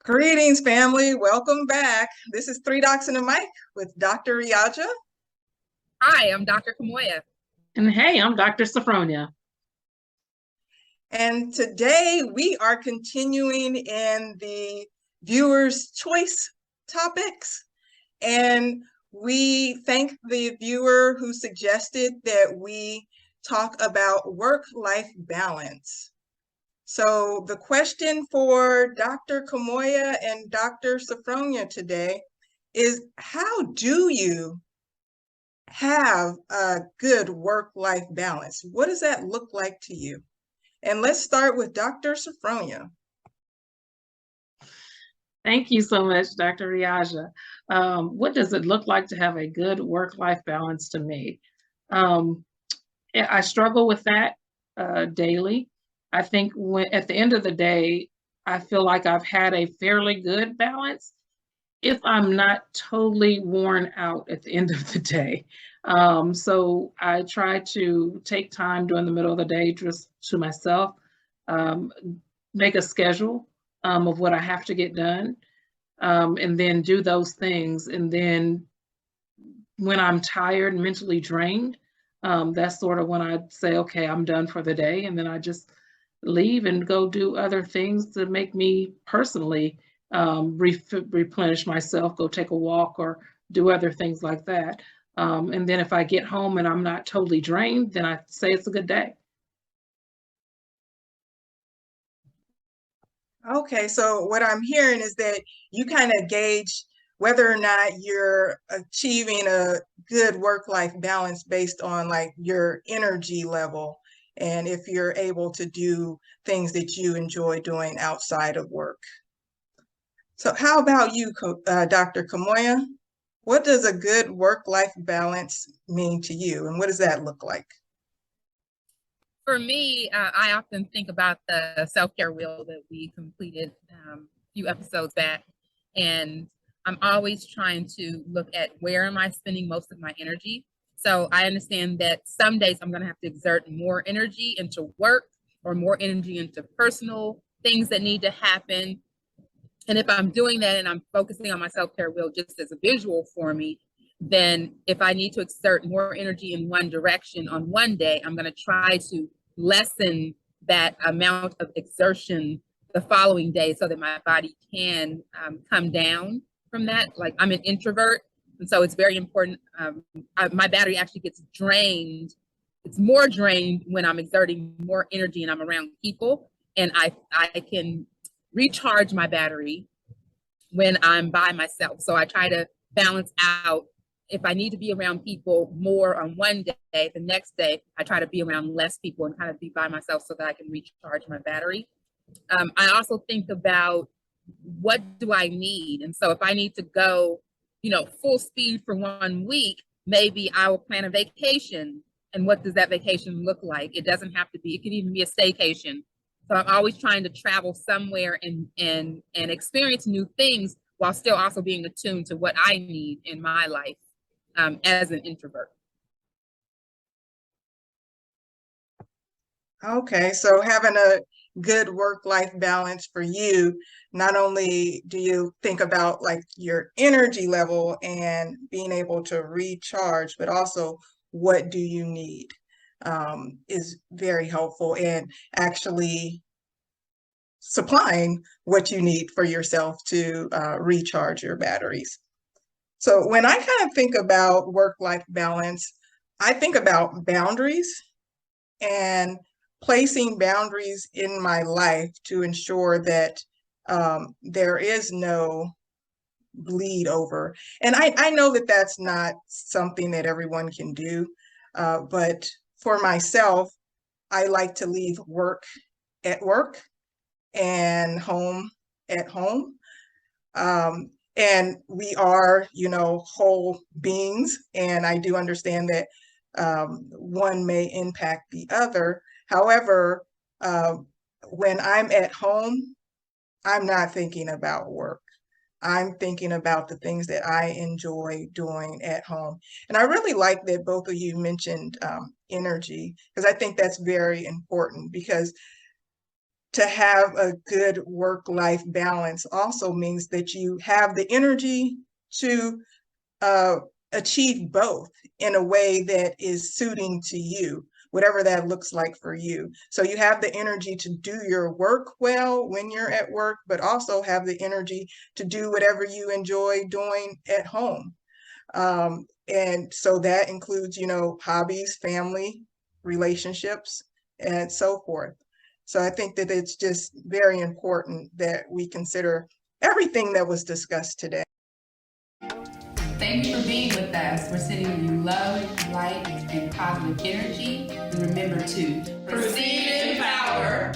Greetings, family. Welcome back. This is Three Docs and a Mic with Dr. Riaja. Hi, I'm Dr. Kamoya. And hey, I'm Dr. Sophronia. And today we are continuing in the viewer's choice topics. And we thank the viewer who suggested that we talk about work-life balance. So the question for Dr. Kamoya and Dr. Sophronia today is, how do you have a good work-life balance? What does that look like to you? And let's start with Dr. Sophronia. Thank you so much, Dr. Riaja. What does it look like to have a good work-life balance to me? I struggle with that daily. I think at the end of the day, I feel like I've had a fairly good balance if I'm not totally worn out at the end of the day. So I try to take time during the middle of the day just to myself, um, make a schedule of what I have to get done, and then do those things. And then when I'm tired and mentally drained, that's sort of when I say, okay, I'm done for the day. And then I just leave and go do other things to make me personally replenish myself, go take a walk or do other things like that. And then if I get home and I'm not totally drained, then I say it's a good day. Okay, so what I'm hearing is that you kind of gauge whether or not you're achieving a good work-life balance based on like your energy level and if you're able to do things that you enjoy doing outside of work. So how about you, Dr. Kamoya? What does a good work-life balance mean to you, and what does that look like? For me, I often think about the self-care wheel that we completed a few episodes back. And I'm always trying to look at where am I spending most of my energy. So I understand that some days I'm going to have to exert more energy into work or more energy into personal things that need to happen. And if I'm doing that and I'm focusing on my self-care wheel just as a visual for me, then if I need to exert more energy in one direction on one day, I'm going to try to lessen that amount of exertion the following day so that my body can come down from that. Like, I'm an introvert, and so it's very important. My battery actually gets drained. It's more drained when I'm exerting more energy and I'm around people, and I can recharge my battery when I'm by myself. So I try to balance out. If I need to be around people more on one day, the next day I try to be around less people and kind of be by myself so that I can recharge my battery. I also think about, what do I need? And so if I need to go, full speed for 1 week, maybe I will plan a vacation. And what does that vacation look like? It doesn't have to be, it could even be a staycation. So I'm always trying to travel somewhere and experience new things while still also being attuned to what I need in my life as an introvert. Okay, so having a good work-life balance for you, not only do you think about like your energy level and being able to recharge, but also what do you need is very helpful in actually supplying what you need for yourself to recharge your batteries. So when I kind of think about work-life balance, I think about boundaries and placing boundaries in my life to ensure that there is no bleed over. And I know that that's not something that everyone can do, but for myself, I like to leave work at work and home at home. And we are, whole beings, and I do understand that one may impact the other. However, when I'm at home, I'm not thinking about work. I'm thinking about the things that I enjoy doing at home. And I really like that both of you mentioned energy, because I think that's very important, because to have a good work-life balance also means that you have the energy to achieve both in a way that is suiting to you, whatever that looks like for you. So you have the energy to do your work well when you're at work, but also have the energy to do whatever you enjoy doing at home. And so that includes, you know, hobbies, family, relationships, and so forth. So I think that it's just very important that we consider everything that was discussed today. Thank you for being with us. We're sending you love, light, and positive energy. And remember to proceed in power.